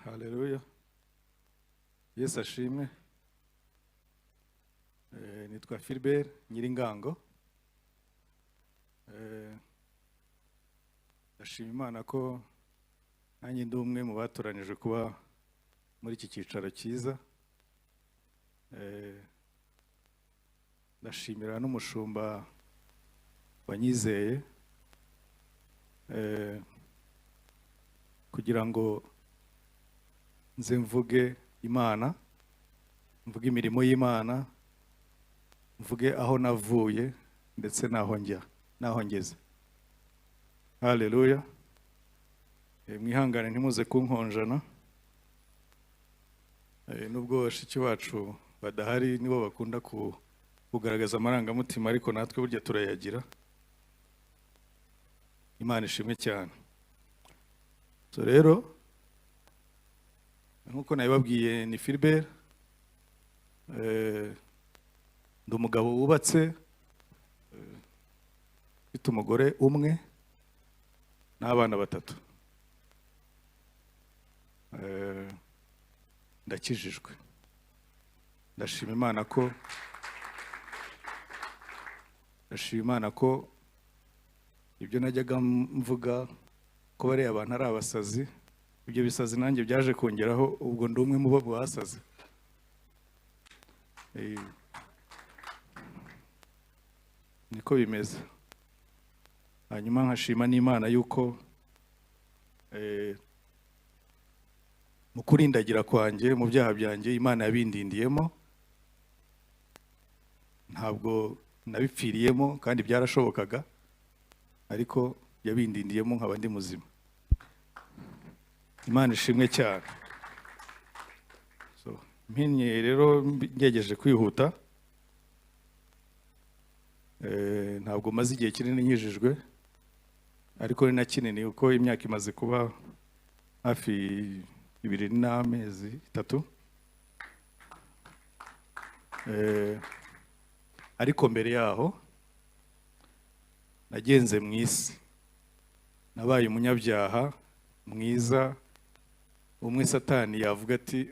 Haleluya. Yesu ashimwe. Nitwa Philbert Nyiringango. Ndashima Imana ko nanjye ndi umwe mu batoranije kuba muri iki cyicaro cyiza. Ndashimira n'umushumba wanyizeye kugira ngo nze mvuge Imana, mvuge imirimo y'Imana, mvuge aho navuye ndetse naho ngeze. Haleluya. Mwihangane ntimuze kunkonjana. Nubwo bashiki bacu badahari nibo bakunda kugaragaza amarangamutima, ariko natwe burya turayagira. Imana ishimwe cyane. So rero nkuko nabibabwiye ni Philbert, ndi umugabo wubatse, mfite umugore umwe n'abana 3. Ndakijijwe. Ndashima Imana ko ibyo najyaga mvuga ko bari abantu ari abasazi, ibyo bisazi nanjye byaje kongeraho, ubwo ndi umwe mu bo basaze. Niko bimeze. Hanyuma nkashima n'Imana yuko mu kurindagira kwanjye mu byaha byanjye Imana yabindindiyemo, ntabwo nabipfiriyemo kandi byarashobokaga, ariko yabindindiyemo nkaba ndi muzima. Imana ishimwe cyane. So mpinye rero ngejeje kwihuta, ntabwo maze igihe kinini nkijijwe, ariko ni na kinini uko imyaka imaze kuba hafi 2 n'amezi 3. Ariko mbere yaho nagenze mu isi, nabaye umunyabyaha mwiza, umwe Satani yavuga ati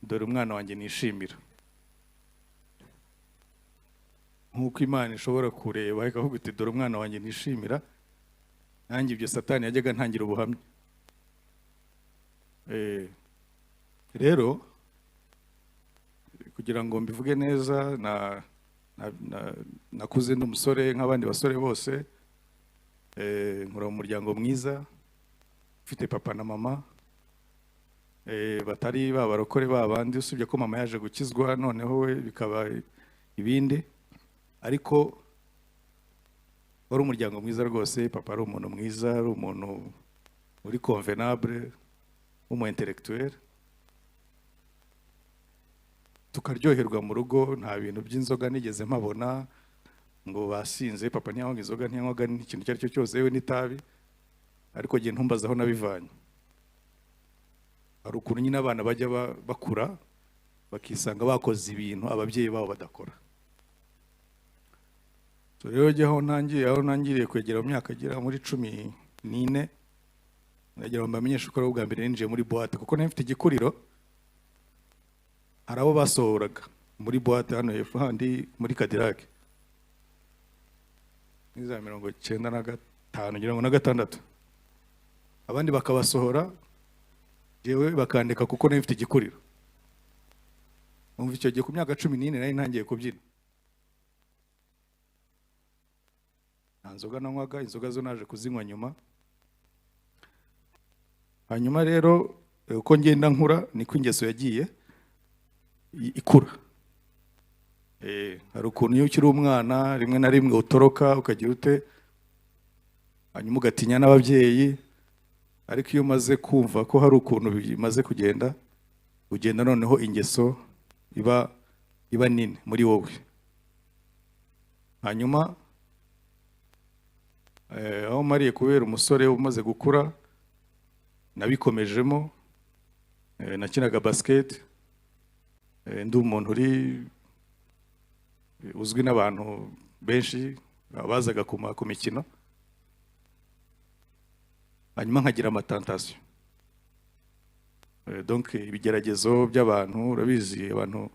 dore umwana wanjye nishimira. Nkuko Imana ishobora kureba ikavuga iti dore umwana wanjye nishimira, nanjye ibyo Satani yajyaga ntangira ubuhamya. Rero kugira ngo mbivuge neza, nakuze ndi umusore nk'abandi basore bose, nkura mu muryango mwiza, ufite papa na mama batari babarokore babandi, usibye ko mama yaje gukizwa noneho we bikaba ibindi, ariko wari umuryango mwiza rwose. Papa ari umuntu mwiza, ari umuntu uri convenable, umu intellectuel, tukaryoherwa mu rugo, nta bintu by'inzoga nigeze mpabona ngo basinze. Papa ntiyanywaga inzoga, ntiyanywaga n'ikintu icyo ari cyo cyose, yewe n'itabi, ariko gihe ntumbaza aho nabivanye. Hari ukuntu nyine abana bajya bakura bakisanga bakoze ibintu ababyeyi babo badakora. So rero aho nangiriye kwegera mu myaka agera muri 14, nagira ngo mbamenyeshe ko ubwa mbere ninjiye muri boîte, kuko nari mfite igikuriro. Hari abo basohoraga muri boîte hano hepfo handi muri Cadillac, niza 95 ngira ngo na 6, abandi bakabasohora, jewe bakandika kuko nari mfite igikuriro. Umva icyo gihe ku myaka 14 nari ntangiye kubyina. Nta nzoga nanywaga, inzoga zo naje kuzinywa nyuma. Hanyuma rero uko ngenda nkura niko ingeso yagiye ikura. Hari ukuntu iyo ukiri umwana rimwe na rimwe utoroka ukagira ute, hanyuma ugatinya n'ababyeyi, ariko iyo umaze kumva ko hari ukuntu bimaze kugenda, ugenda noneho ingeso iba nini muri wowe. Hanyuma aho mariye kubera umusore umaze gukura, nabikomejemo. Nakinaga basket, ndi umuntu uzwi n'abantu benshi bazaga ku mikino. hanyuma nkagira amatantasiyo. donc ibigeragezo by'abantu urabizi abantu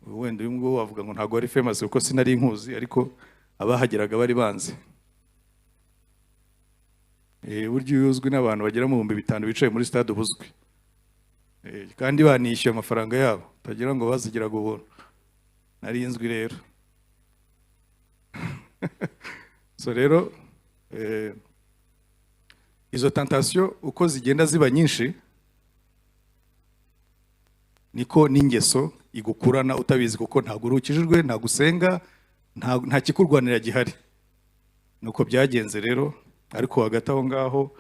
wenda uyu nguyu wavuga ngo ntabwo ari famous kuko sinari inkuzi, ariko abahageraga bari banzi. Buryo iyo uzwi n'abantu bagera mu 5,000 bicaye muri stade ubuzwi, kandi banishyuye amafaranga yabo, utagira ngo bazigiraga ubuntu. Nari inzwi rero. So rero izo tentation uko zigenda ziba nyinshi niko n'ingeso igukurana utabizi, kuko ntabwo urukijijwe, nta gusenga, nta kikurwanira gihari. Nuko byagenze rero, ariko hagati aho ngaho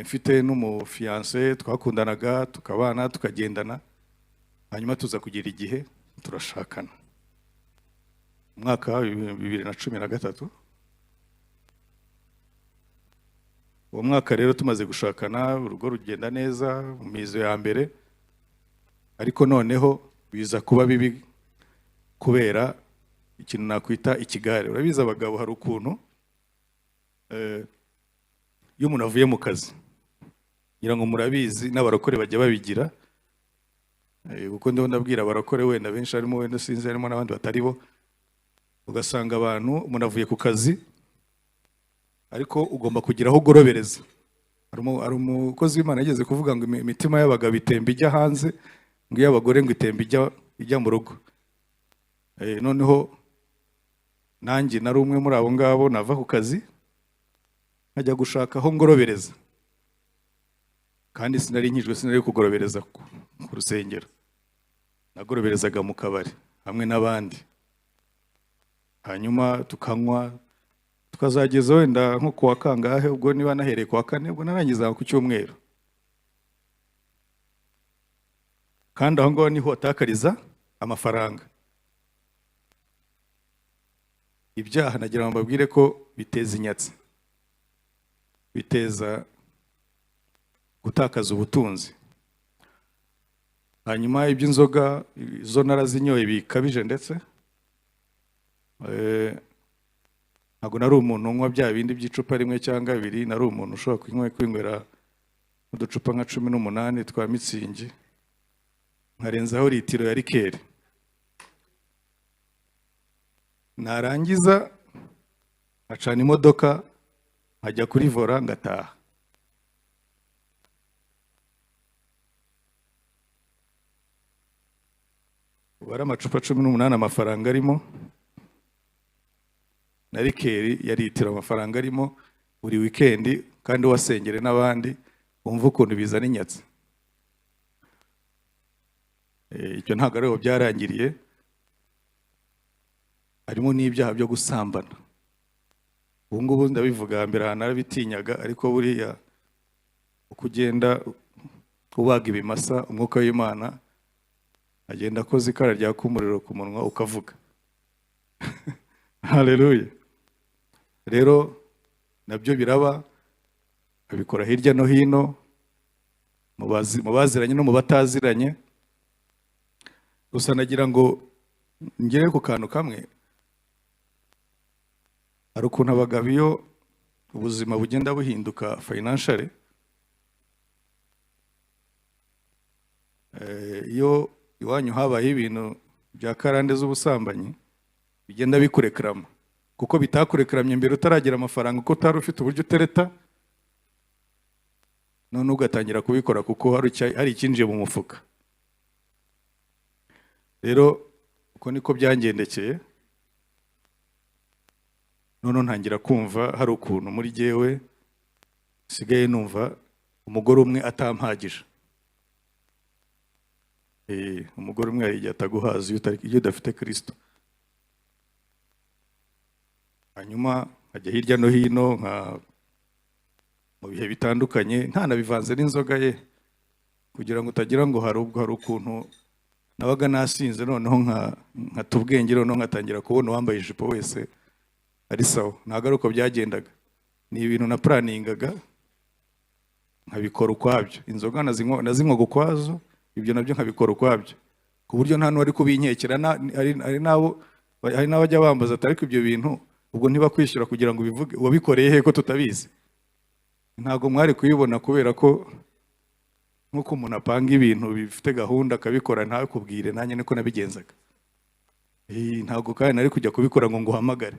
mfite n'umufiance twakundanaga tukabana tukagendana, hanyuma tuza kugira igihe turashakana mwaka wa 2013. Uwo mwaka rero tumaze gushakana, urugo rugenda neza mu mizo ya mbere, ariko noneho biza kuba bibi kubera ikintu nakwita ikigare. Urabizi abagabo hari ukuntu iyo umuntu avuye mu kazi, ngira ngo murabizi n'abarokore bajya babigira, kuko ndiho ndabwira abarokore wenda benshi harimo, wenda sinzi harimo n'abandi batari bo, ugasanga abantu umuntu avuye ku kazi ariko ugomba kugira aho ugorobereza. Hari umukozi w'Imana yageze kuvuga ngo imitima y'abagabo itemba ijya hanze, ngo iy'abagore ngo itemba ijya mu rugo. Noneho nanjye nari umwe muri abo ngabo, nava ku kazi nkajya gushaka aho ngorobereza, kandi sinari nkijwe, sinari kugorobereza ku rusengero, nagoroberezaga mu kabari hamwe n'abandi, hanyuma tukanywa tukazageza wenda nko kuwa kangahe, ubwo niba nahereye kuwa kane, ubwo narangiza ku cyumweru. Kandi aho ngaho niho atakariza amafaranga. Ibyaha nagira ngo mbabwire ko biteza inyatsi, biteza gutakaza ubutunzi. Hanyuma iby'inzoga zo narazinyoye bikabije, ndetse ntabwo nari umuntu unywa bya bindi by'icupa rimwe cyangwa bibiri, nari umuntu ushobora kwinywera uducupa nka 18 twa mitsingi, nkarenzaho litiro ya rikeri, narangiza acana imodoka nkajya kuri vora ngataha. Ubara amacupa 18 amafaranga arimo, na rikeri ya litiro amafaranga arimo buri weekend, kandi wasengere n'abandi, wumva ukuntu bizana inyatsi. Icyo ntabwo ariho byarangiriye, harimo n'ibyaha byo gusambana. Ubu ngubu ndabivuga, mbere narabitinyaga, ariko buriya uko ugenda ubaga ibimasa, umwuka w'Imana agenda akoze ikara ryaka umuriro ku munwa ukavuga. Haleluya. Rero nabyo biraba, abikora hirya no hino, mu baziranye no mu bataziranye. Gusa nagira ngo ngere ku kantu kamwe, hari ukuntu abagabo iyo ubuzima bugenda buhinduka financially, iyo iwanyu habaye ibintu bya karande z'ubusambanyi, bigenda bikurekrama, kuko bitakurekramye mbere utaragira amafaranga, kuko utari ufite uburyo utereta, none ugatangira kubikora kuko hari ikinjiye mu mufuka. Rero uko niko byangendekeye, none ntangira kumva hari ukuntu muri jyewe sigaye numva umugore umwe atampagije. Umugore umwe yari ataguhaza iyo udafite Kristo. Hanyuma ajya hirya no hino mu bihe bitandukanye, ntanabivanze n'inzoga ye, kugira ngo utagira ngo hari ukuntu nabaga nasinze, noneho nkata ubwenge, noneho nkatangira kubona uwambaye ijipo wese ari sawa. Ntabwo ari uko byagendaga, ni ibintu na planingaga nkabikora ukwabyo. Inzoga nazinywaga ukwazo, ibyo nabyo nkabikora ukwabyo, ku buryo nta n'uwari kubinkekera. Hari n'abajya bambaza ati ariko ibyo bintu ubwo ntibakwishyura kugira ngo ubivuge, wabikoreye he ko tutabizi? Ntabwo mwari kuyibona, kubera ko nk'uko umuntu apanga ibintu bifite gahunda akabikora ntakubwire, nanjye niko nabigenzaga. Ntabwo kandi nari kujya kubikora ngo nguhamagare.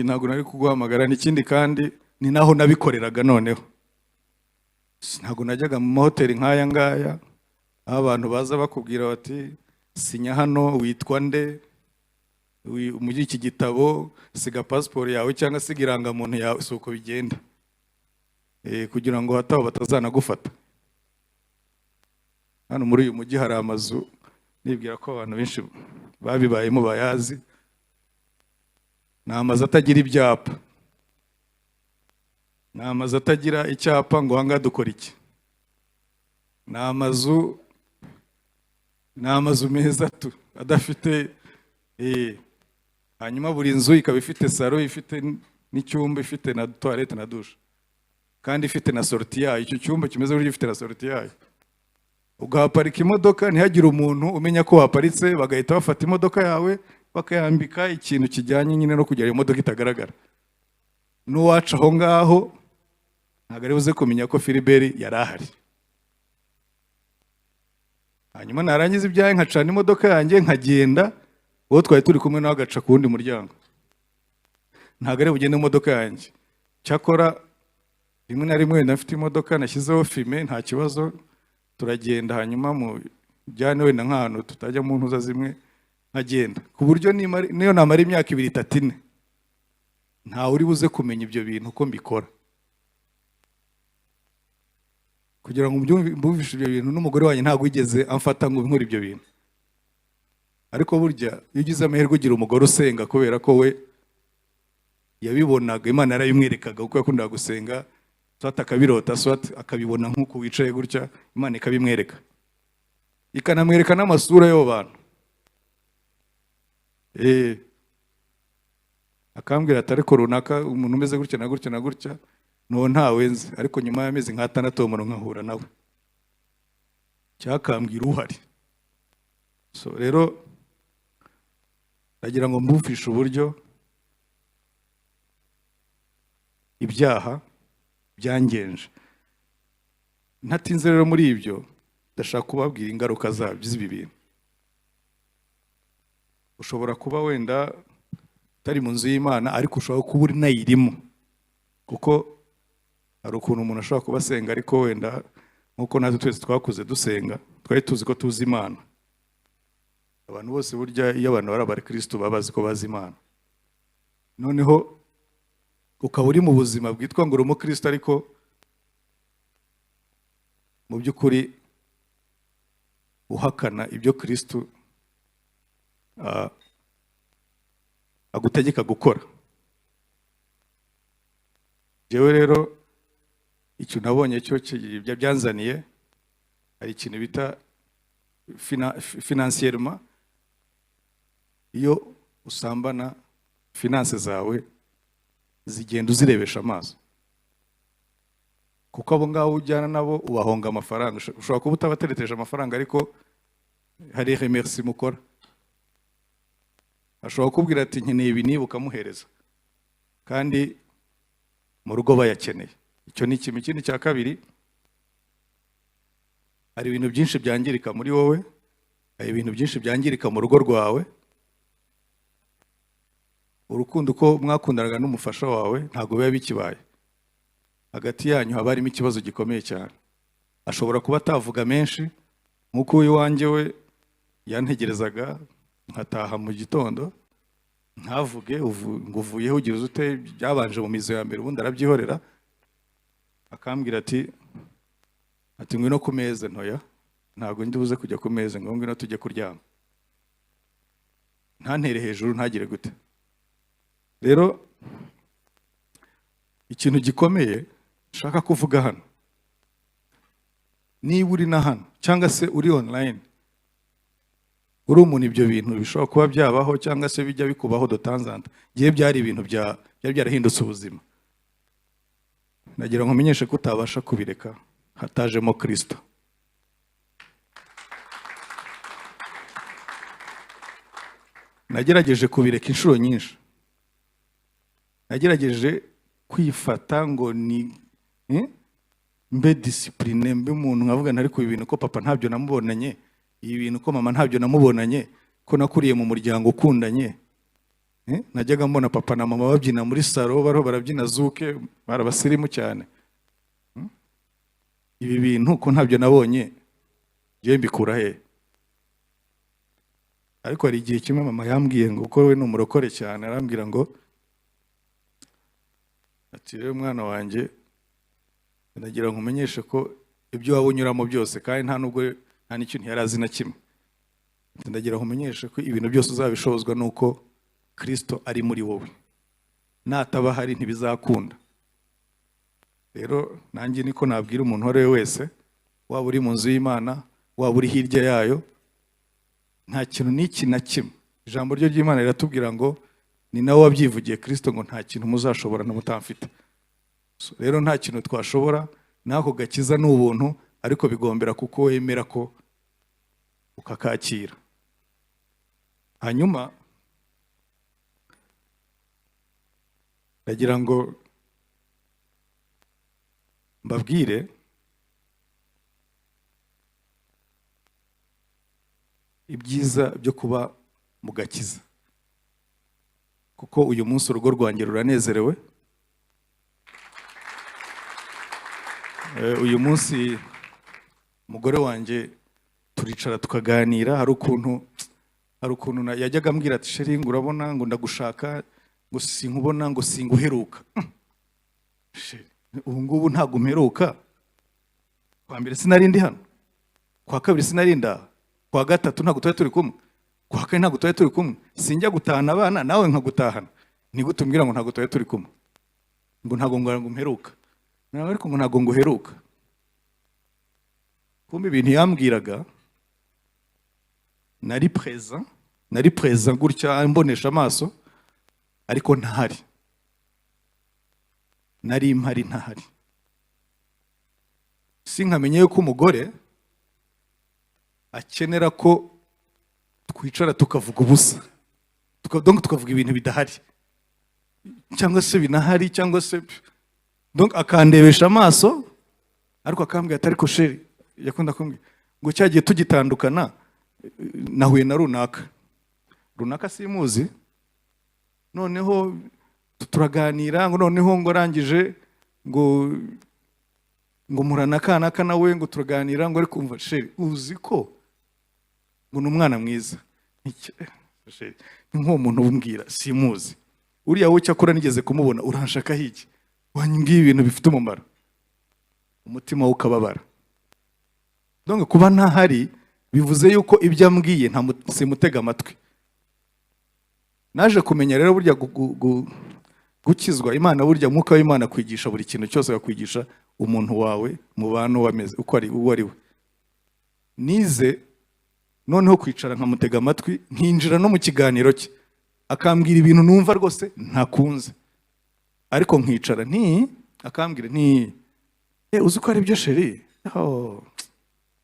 Ntabwo nari kuguhamagara. N'ikindi kandi ni naho nabikoreraga. Noneho ntabwo najyaga mu mahoteli nk'aya ngaya aho abantu baza bakubwira bati sinya hano, witwa nde, muri iki gitabo, siga pasiporo yawe cyangwa siga irangamuntu yawe. Si uko bigenda, kugira ngo hataho batazanagufata. Hano muri uyu mujyi hari amazu, nibwira ko abantu benshi babibayemo bayazi. Ni amazu atagira ibyapa, ni amazu atagira icyapa ngo ahangaha dukora iki. Ni amazu meza tu adafite hanyuma buri nzu ikaba ifite salo, ifite n'icyumba, ifite na toilette na douche, kandi ifite na sortie yayo. Icyo cyumba kimeze gutyo gifite na sortie yayo. Ugahaparika imodoka ntihagire umuntu umenya ko waparitse, bagahita bafata imodoka yawe bakayambika ikintu kijyanye nyine no kugira iyo modoka itagaragara. N'uwaca aho ngaho ntabwo ari buze kumenya ko Philbert yari ahari. Hanyuma narangiza ibyaye nkacana imodoka yanjye nkagenda, uwo twari turi kumwe nawe agaca ku wundi muryango. Ntabwo ari bugende imodoka yanjye. Cyakora rimwe na rimwe nafite imodoka nashyizeho fime, nta kibazo, turagenda hanyuma mu jyane wenda nk'ahantu tutajya mu ntuza zimwe, nkagenda ku buryo niyo namara imyaka 2, 3, 4 ntawe uri buze kumenya ibyo bintu uko mbikora. Kugira ngo mbyumvishe ibyo bintu, n'umugore wanjye ntabwo wigeze amfata ngo nkore ibyo bintu. Ariko burya iyo ugize amahirwe ugira umugore usenga, kubera ko we yabibonaga, Imana yarabimwerekaga kuko yakundaga gusenga, swat akabirota, swat akabibona nk'uko wicaye gutya, Imana ikabimwereka, ikanamwereka n'amasura y'abo bantu. Akambwira ati ariko runaka umuntu umeze gutya na gutya na gutya no ntawe nzi, ariko nyuma y'amezi nka 6 umuntu nkahura nawe, cyakambwira uhari. So rero ndagira ngo mbufishe uburyo ibyaha byangenje. Ntatinze rero muri ibyo, ndashaka kubabwira ingaruka zabyo z'ibi bintu. Ushobora kuba wenda utari mu nzu y'Imana, ariko ushobora kuba uri nayirimo, kuko hari ukuntu umuntu ashobora kuba asenga ariko wenda nk'uko natwe twese twakuze dusenga, twari tuzi ko tuzi Imana. Abantu bose burya iyo abantu bari abakristo babazi ko bazi Imana. Noneho ukaba uri mu buzima bwitwa ngo uri umukristo, ariko mu by'ukuri uhakana ibyo Kristo agutegeka gukora. Jewe rero icyo nabonye cyo byanzaniye, hari ikintu bita financièrement. Iyo usambana, finance zawe zigenda uzirebesha amaso, kuko abo ngabo ujyana nabo ubahonga amafaranga. Ushobora kuba utabatereteje amafaranga, ariko hari remerci mukora. Ashobora kubwira ati nkeneye ibi, niba ukamuhereza, kandi mu rugo bayakeneye. Icyo ni kimwe. Ikindi cya kabiri, hari ibintu byinshi byangirika muri wowe, hari ibintu byinshi byangirika mu rugo rwawe. Urukundo uko mwakundanaga n'umufasha wawe ntabwo biba bikibaye. Hagati yanyu haba harimo ikibazo gikomeye cyane. Ashobora kuba atavuga menshi, nk'uko iwanjye we yantegerezaga nkataha mu gitondo, ntavuge ngo uvuyeho ugize ute, byabanje mu mizo ya mbere, ubundi arabyihorera. Akambwira ati ngwino ku meza ntoya, ntabwo ndi buze kujya ku meza, ngo ngwino tujye kuryama. Ntantere hejuru, ntagire gute. Rero ikintu gikomeye nshaka kuvuga hano, niba uri na hano cyangwa se uri online, uri umuntu ibyo bintu bishobora kuba byabaho cyangwa se bijya bikubaho dotanzanta, gihe byari ibintu byari byarahindutse ubuzima, nagira ngo menyeshe ko utabasha kubireka hatajemo Kristo. Nagerageje kubireka inshuro nyinshi, nagerageje kwifata ngo mbe discipline, mbe umuntu nkavuga ariko ibi bintu ko papa ntabyo namubonanye, ibi bintu ko mama ntabyo namubonanye, ko nakuriye mu muryango ukundanye. Najyaga mbona papa na mama babyina muri salo, bariho barabyina zuke, barabasirimu cyane. Ibi bintu ko ntabyo nabonye, je mbikura he? Ariko hari igihe kimwe mama yambwiye ngo, ko we ni umurokore cyane, arambwira ngo ati rero mwana wanjye, ndagira ngo umenyeshe ko ibyo waba unyuramo byose, kandi nta nubwo nta n'ikintu yari azi na kimwe, ndagira ngo umenyeshe ko ibintu byose uzabishobozwa nuko Kristo ari muri wowe, nataba hari ntibizakunda. Rero nanjye niko nabwira umuntu uwo ari we wese, waba uri mu nzu y'Imana, waba uri hirya yayo, nta kintu n'iki na kimwe. Ijambo ryo ry'Imana riratubwira ngo ni nawe wabyivugiye Kristo ngo nta kintu muzashobora na mutamfite. Rero nta kintu twashobora, nako gakiza ni ubuntu, ariko bigombera kuko wemera ko ukakakira. Hanyuma ndagira ngo mbabwire ibyiza byo kuba mu gakiza, kuko uyu munsi urugo rwanjye ruranezerewe. Uyu munsi umugore wanjye turicara tukaganira, hari ukuntu yajyaga ambwira ati sheri, ngo urabona ngo ndagushaka, ngo sinkubona, ngo singuheruka. Ubu ngubu ntabwo mperuka, kwa mbere sinari ndi hano, kwa kabiri sinari ndaha, kwa gatatu ntabwo twari turi kumwe, kwa kane ntabwo twari turi kumwe, sinjya gutahana abana nawe nkagutahana, ni gute umbwira ngo ntabwo twari turi kumwe, ngo ntabwo ngo mperuka? Nawe ariko ngo ntabwo nguheruka. Kumbe ibintu yambwiraga nari present gutya mbonesha amaso, ariko ntahari, nari impari ntahari. Sinkamenye yuko umugore akenera ko twicara tukavuga ubusa, tukavuga ibintu bidahari, cyangwa se binahari, cyangwa se donc akandebesha amaso, ariko akambwira ati ariko sheri, yakunda kumbwira ngo cyagiye tugitandukana nahuye na runaka simuzi, noneho turaganira, ngo noneho ngo arangije ngo murana kanaka nawe, ngo turaganira, ngo ariko umva sheri, uzi ko ngo ni umwana mwiza. Sheri, ni nk'uwo muntu umbwira simuzi, uriya wowe cyakora nigeze kumubona, uranshaka hiki, wanyibwiye ibintu bifite umumaro, umutima we ukababara. Donc kuba ntahari bivuze yuko ibyo ambwiye simutega amatwi. Naje kumenya rero burya gukizwa, Imana burya Mwuka w'Imana kwigisha buri kintu cyose, akakwigisha umuntu wawe mu bantu wameze uko ari we. Nize noneho kwicara nkamutega amatwi, nkinjira no mu kiganiro cye, akambwira ibintu numva rwose ntakunze, ariko nkicara akambwira uzi ko ari byo sheri,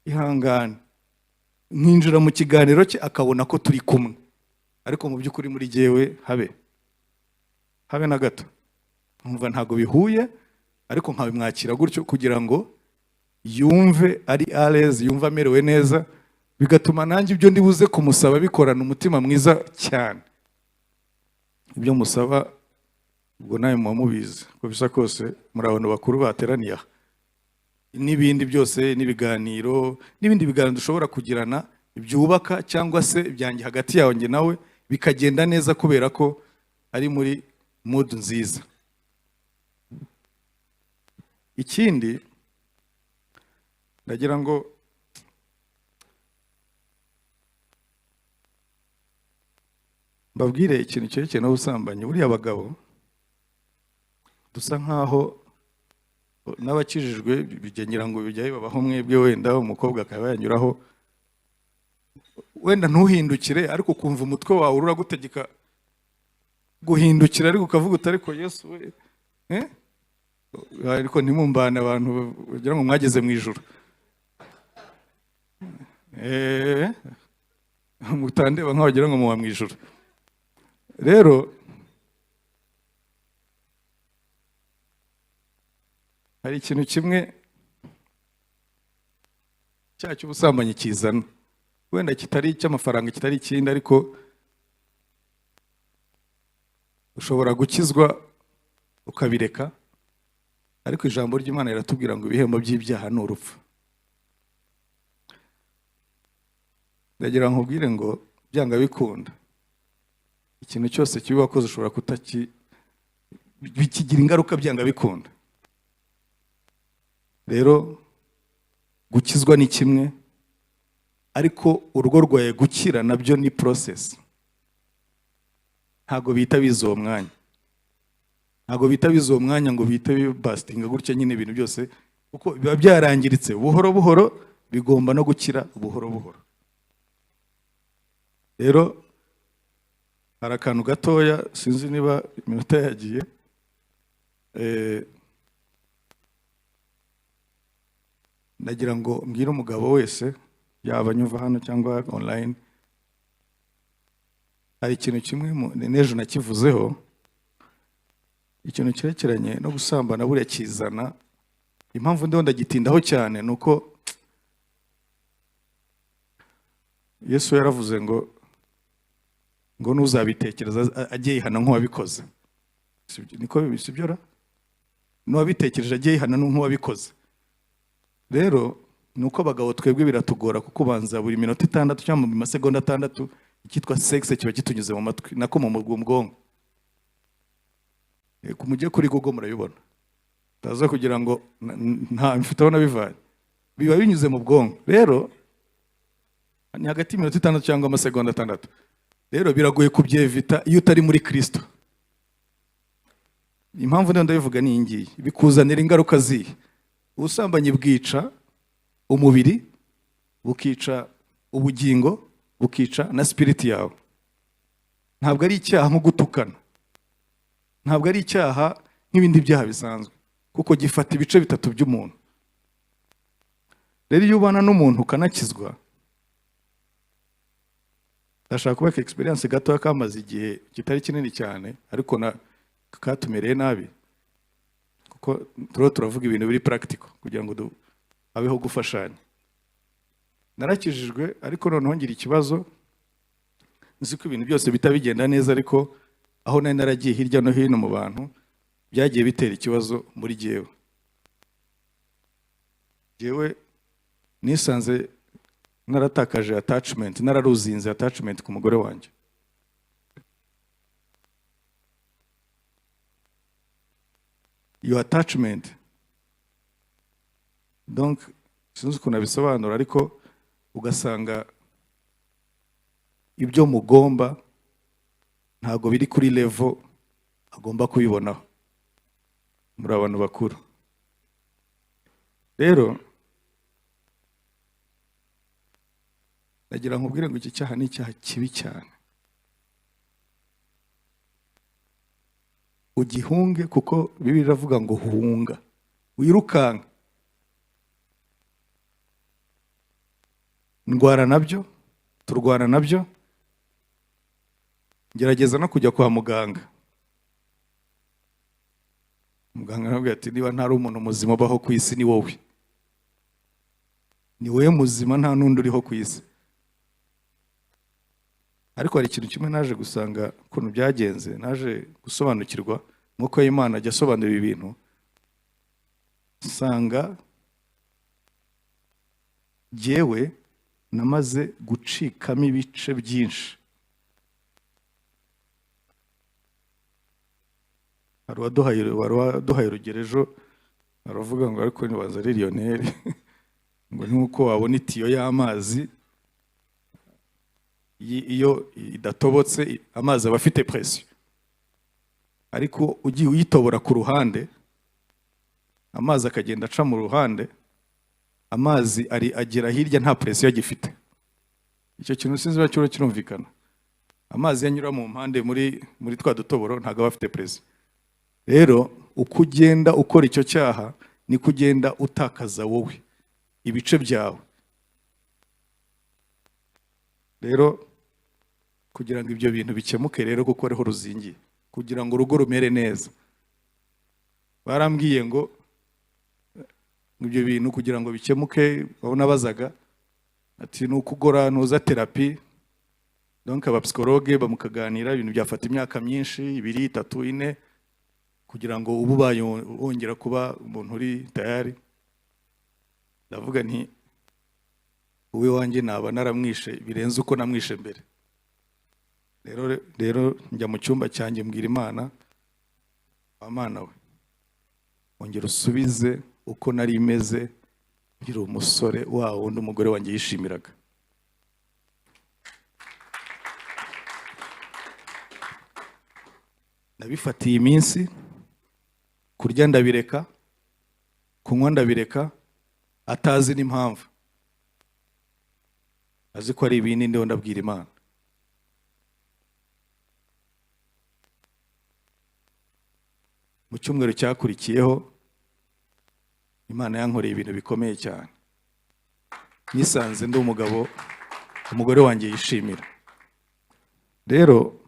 ihangane. Nkinjira mu kiganiro cye, akabona ko turi kumwe, ariko mu by'ukuri muri jyewe habe na gato, nkumva ntago bihuye, ariko nkabimwakira gutyo kugira ngo yumve ari à l'aise, yumve amerewe neza, bigatuma nanjye ibyo ndibuze kumusaba bikorana umutima mwiza cyane. Ibyo musaba ubwo nawe muba mubizi ko bisa kose muri abantu bakuru bateraniye aha, n'ibindi byose n'ibindi biganiro dushobora kugirana ibyubaka cyangwa se ibyanjye hagati yawe njye nawe bikagenda neza, kubera ko ari muri mood nziza. Ikindi ndagira ngo mbabwire ikintu cyerekeye n'ubusambanyi. Buriya abagabo dusa nkaho n'abakijijwe bigenera ngo bijya bibabaho mwebwe, wenda umukobwa akaba yanyuraho, wenda ntuhindukire, ariko kumva umutwe wawe uragutegeka guhindukira, ariko ukavuga uti ariko Yesu we, ariko ntimumbane abantu kugira ngo mwageze mu ijuru, mutandeba nk'abagira ngo muba mu ijuru. Rero hari ikintu kimwe icyaha cy'ubusambanyi kizana, wenda kitari icy'amafaranga, kitari ikindi, ariko ushobora gukizwa ukabireka, ariko ijambo ry'Imana riratubwira ngo ibihembo by'ibyaha ni urupfu. Ndagira ngo nkubwire ngo byanga bikunda, ikintu cyose kibi wakoze ushobora bikigira ingaruka byanga bikunda. Rero gukizwa ni kimwe, ariko urugo rwawe gukira nabyo ni process. Ntago bita biza uwo mwanya, ntago bita biza uwo mwanya ngo bita bibastinga gutya nyine ibintu byose, kuko biba byarangiritse buhoro buhoro, bigomba no gukira buhoro buhoro. Rero hari akantu gatoya, sinzi niba iminota yagiye, ndagira ngo mbwire umugabo wese, yaba anyumva hano cyangwa online, hari ikintu kimwe n'ejo nakivuzeho, ikintu cyerekeranye no gusambana buriya kizana, impamvu ndiho ndagitindaho cyane nuko Yesu yaravuze ngo nuzabitekereza ajye yihana nk'uwabikoze. Niko sibyo? N'uwabitekereje ajye yihana nk'uwabikoze. Rero nuko abagabo twebwe biratugora, kuko ubanza buri minota 6 cyangwa mu masegonda 6 ikitwa sexe kiba kitunyuze mu matwi nako mu bwonko. Kumujye kuri Google murabibona, taza kugira ngo nta mfite abona bivaye, biba binyuze mu bwonko. Rero ni hagati y'minota 6 cyangwa amasegonda 6. Rero biragoye kubyevita iyo utari muri Kristo. Impamvu ndenda bivuga ni ingiyi, bikuzanira ingaruka zihe. Ubusambanyi bwica umubiri, bukica ubugingo, bukica na spirit yawe. Ntabwo ari icyaha nko gutukana, ntabwo ari icyaha nk'ibindi byaha bisanzwe, kuko gifata ibice bitatu by'umuntu. Rero iyo ubana n'umuntu ukanakizwa, ndashaka kubaka experience gato kamaze igihe kitari kinini cyane, ariko katumereye nabi, kuko turavuga ibintu biri practical kugira ngo abeho gufashanya. Narakijijwe, ariko noneho ngira ikibazo, nzi ko ibintu byose bitabigenda neza, ariko aho nari naragiye hirya no hino mu bantu byagiye bitera ikibazo muri jewe nisanze naratakaje attachment, nararuzinze attachment ku mugore wanjye. Your attachment, donc sinzi ukuntu abisobanura, ariko ugasanga ibyo mugomba ntago biri kuri level agomba kubibonaho muri abantu bakuru. Rero ndagira nkubwire ngo iki cyaha ni icyaha kibi cyane, ugihunge, kuko Bibiliya iravuga ngo hunga, wirukanka. Ndwara nabyo, turwana nabyo, gerageza no kujya kwa muganga. Muganga arambwira ati niba ntari umuntu muzima baho ku isi ni wowe, ni wowe muzima, nta n'undi uriho ku isi. Ariko hari ikintu kimwe naje gusanga ukuntu byagenze, naje gusobanukirwa nk'uko Imana ajya asobanura ibintu, nsanga jyewe namaze gucikamo ibice byinshi. Hari waduhaye urugero ejo, aravuga ngo ariko nibaza ari Lionel ngo nuko wabona itiyo y'amazi, iyo idatobotse amazi aba afite pressure, ariko ugiye uyitobora ku ruhande, amazi akagenda aca mu ruhande, amazi agera hirya nta pressure agifite. Icyo kintu sinzi bacyo kirumvikana. Amazi yanyura mu mpande muri twa dutoboro ntago bafite pressure. Rero uko ugenda ukora icyo cyaha ni kugenda utakaza wowe ibice byawe. Rero kugira ngo ibyo bintu bikemuke, rero kuko ariho ruzingiye, kugira ngo urugo rumere neza, barambwiye ngo ibyo bintu kugira ngo bikemuke, babona bazaga ati ni ukugora ntuza terapi, donc abapsikologe bamukaganira ibintu byafata imyaka myinshi 2, 3, 4 kugira ngo ubu wongera kuba umuntu uri tayari. Ndavuga nti uwe wanjye naba naramwishe birenze uko namwishe mbere. Rero njya mu cyumba cyanjye mbwira Imana, Mana we ongera usubize uko nari imeze nkiri umusore wa wundi umugore wanjye yishimiraga. Nabifatiye iminsi, kurya ndabireka, kunywa ndabireka, atazi n'impamvu, azi ko ari ibindi ndiho ndabwira Imana. Mu cyumweru cyakurikiyeho Imana yankoreye ibintu bikomeye cyane, nisanze ndi umugabo umugore wanjye yishimira. Rero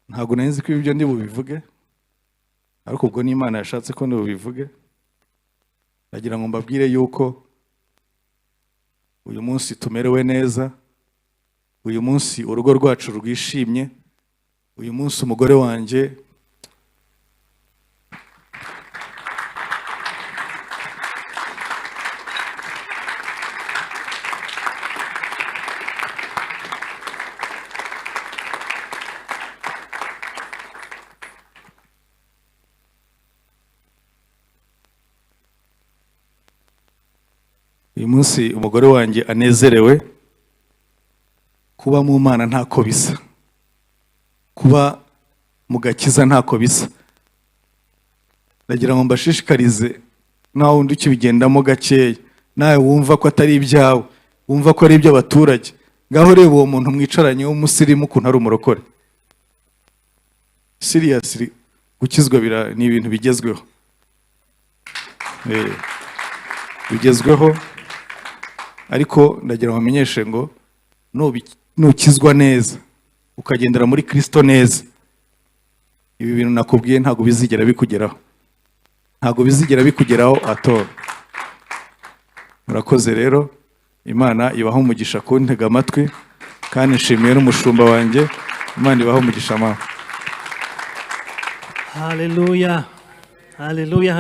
ntabwo nari nzi ko ibyo ndi bubivuge, ariko ubwo n'Imana yashatse ko ndi bubivuge. Ndagira ngo mbabwire yuko uyu munsi tumerewe neza, uyu munsi urugo rwacu rwishimye, uyu munsi umugore wanjye umugore wanjye anezerewe. Kuba mu Mana ntako bisa, kuba mu gakiza ntako bisa. Ndagira ngo mbashishikarize nawe undi ukibigendamo gakeya, nawe wumva ko atari ibyawe, wumva ko ari iby'abaturage, ngaho reba uwo muntu mwicaranye w'umusirimu ukuntu ari umurokore. Seriously, gukizwa ni ibintu bigezweho, bigezweho. Ariko ndagira ngo bamenyeshe ngo nukizwa neza ukagendera muri Kristo neza, ibi bintu nakubwiye ntabwo bizigera bikugeraho, ntabwo bizigera bikugeraho ato. Murakoze rero, Imana ibaho umugisha kuntega amatwi, kandi nshimiye n'umushumba wanjye. Imana ibaho umugisha. Hallelujah, hallelujah.